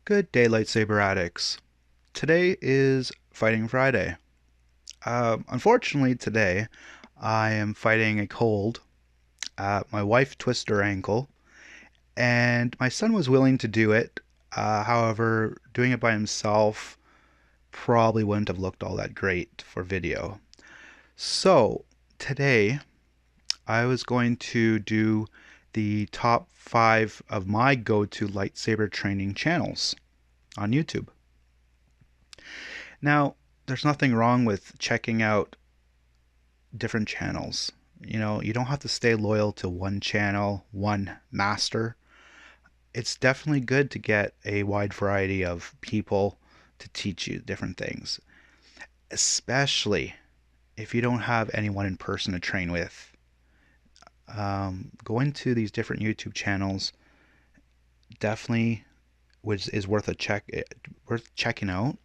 Good day, Lightsaber addicts. Today is Fighting Friday. Unfortunately, today I am fighting a cold. My wife twisted her ankle, and my son was willing to do it. However, doing it by himself probably wouldn't have looked all that great for video. So, today I was going to do the top 5 of my go-to lightsaber training channels on YouTube. Now, there's nothing wrong with checking out different channels. You don't have to stay loyal to one channel, one master. It's definitely good to get a wide variety of people to teach you different things, especially if you don't have anyone in person to train with. Going to these different YouTube channels definitely is worth a check, worth checking out.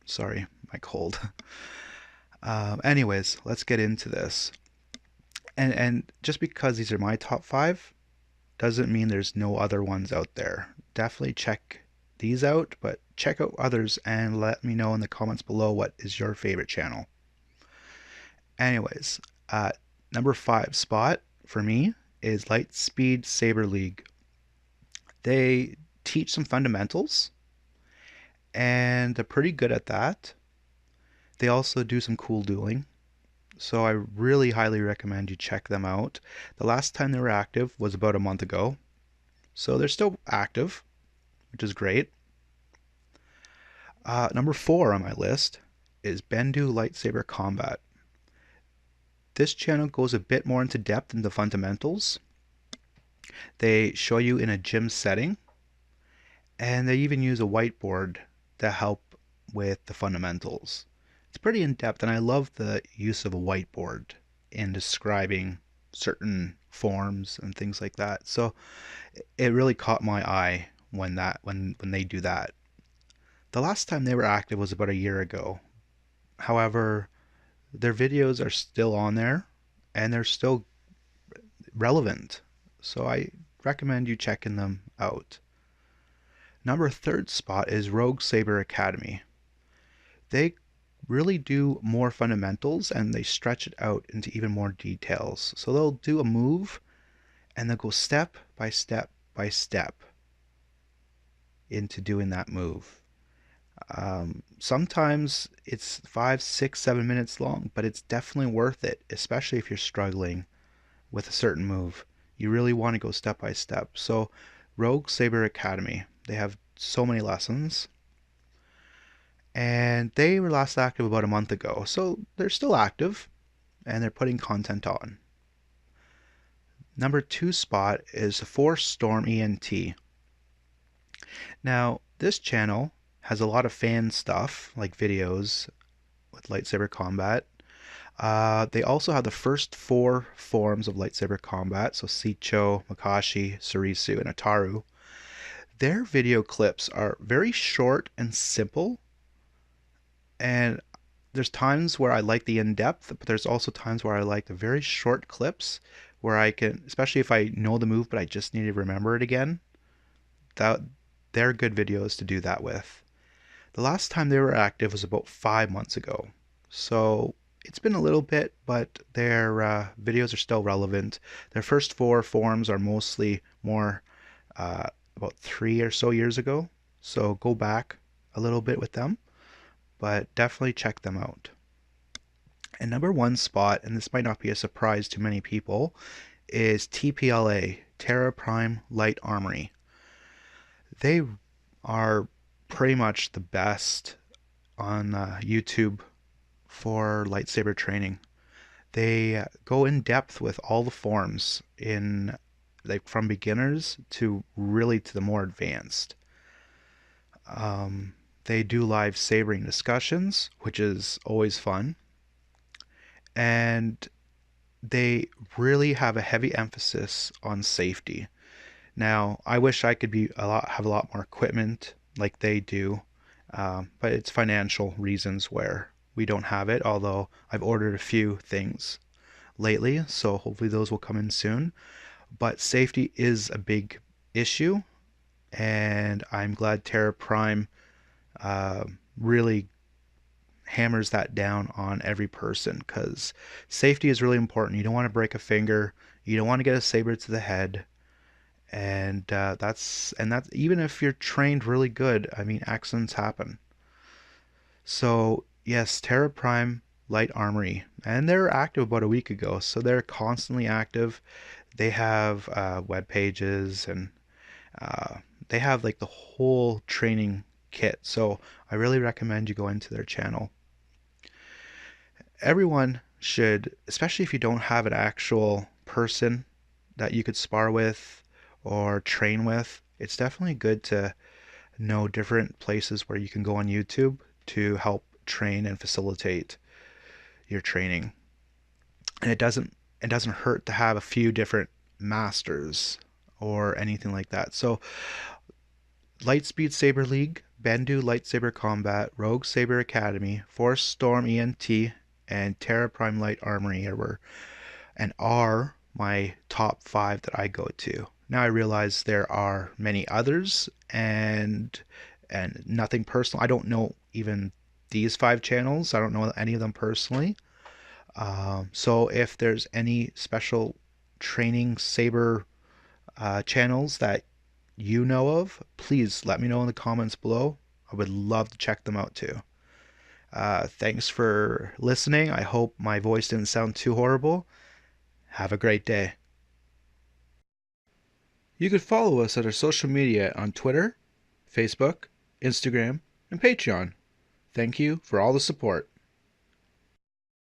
Sorry, my cold. Anyways, let's get into this. And just because these are my top 5 doesn't mean there's no other ones out there. Definitely check these out, but check out others and let me know in the comments below what is your favorite channel. Anyways, number 5 spot for me is Lightspeed Saber League. They teach some fundamentals and they're pretty good at that. They also do some cool dueling. So I really highly recommend you check them out. The last time they were active was about a month ago. So they're still active, which is great. Number 4 on my list is Bendu Lightsaber Combat. This channel goes a bit more into depth in the fundamentals. They show you in a gym setting, and they even use a whiteboard to help with the fundamentals. It's pretty in-depth, and I love the use of a whiteboard in describing certain forms and things like that. So it really caught my eye when they do that. The last time they were active was about a year ago. However, their videos are still on there and they're still relevant. So I recommend you checking them out. Number 3rd spot is Rogue Saber Academy. They really do more fundamentals and they stretch it out into even more details. So they'll do a move and they'll go step by step by step into doing that move. Sometimes it's 5, 6, 7 minutes long, but it's definitely worth it, especially if you're struggling with a certain move. You really want to go step by step. So Rogue Saber Academy, they have so many lessons. And they were last active about a month ago, so they're still active and they're putting content on. Number 2 spot is Force Storm ENT. Now, this channel has a lot of fan stuff, like videos with lightsaber combat. They also have the first 4 forms of lightsaber combat, so Sicho, Makashi, Surisu, and Ataru. Their video clips are very short and simple, and there's times where I like the in-depth, but there's also times where I like the very short clips where I can, especially if I know the move but I just need to remember it again, that they're good videos to do that with. The last time they were active was about 5 months ago. So it's been a little bit, but their videos are still relevant. Their first 4 forms are mostly more about 3 or so years ago. So go back a little bit with them, but definitely check them out. And number 1 spot, and this might not be a surprise to many people, is TPLA, Terra Prime Light Armory. They are pretty much the best on YouTube for lightsaber training. They go in depth with all the forms in from beginners to really to the more advanced. They do live sabering discussions, which is always fun. And they really have a heavy emphasis on safety. Now, I wish I could have a lot more equipment like they do, but it's financial reasons where we don't have it, although I've ordered a few things lately, so hopefully those will come in soon. But safety is a big issue, and I'm glad Terra Prime uh, really hammers that down on every person because safety is really important. You don't want to break a finger, you don't want to get a saber to the head, and that's even if you're trained really good. I mean, accidents happen. So yes, Terra Prime Light Armory, and they're active about a week ago, so they're constantly active. They have web pages and uh, they have like the whole training kit. So I really recommend you go into their channel. Everyone should, especially if you don't have an actual person that you could spar with or train with, it's definitely good to know different places where you can go on YouTube to help train and facilitate your training. And it doesn't hurt to have a few different masters or anything like that. So Lightspeed Saber League, Bendu Lightsaber Combat, Rogue Saber Academy, Force Storm ENT, and Terra Prime Light Armory are my top 5 that I go to. Now I realize there are many others, and nothing personal. I don't know even these 5 channels. I don't know any of them personally. So if there's any special training saber channels that you know of, please let me know in the comments below. I would love to check them out too. Thanks for listening. I hope my voice didn't sound too horrible. Have a great day. You could follow us at our social media on Twitter, Facebook, Instagram, and Patreon. Thank you for all the support.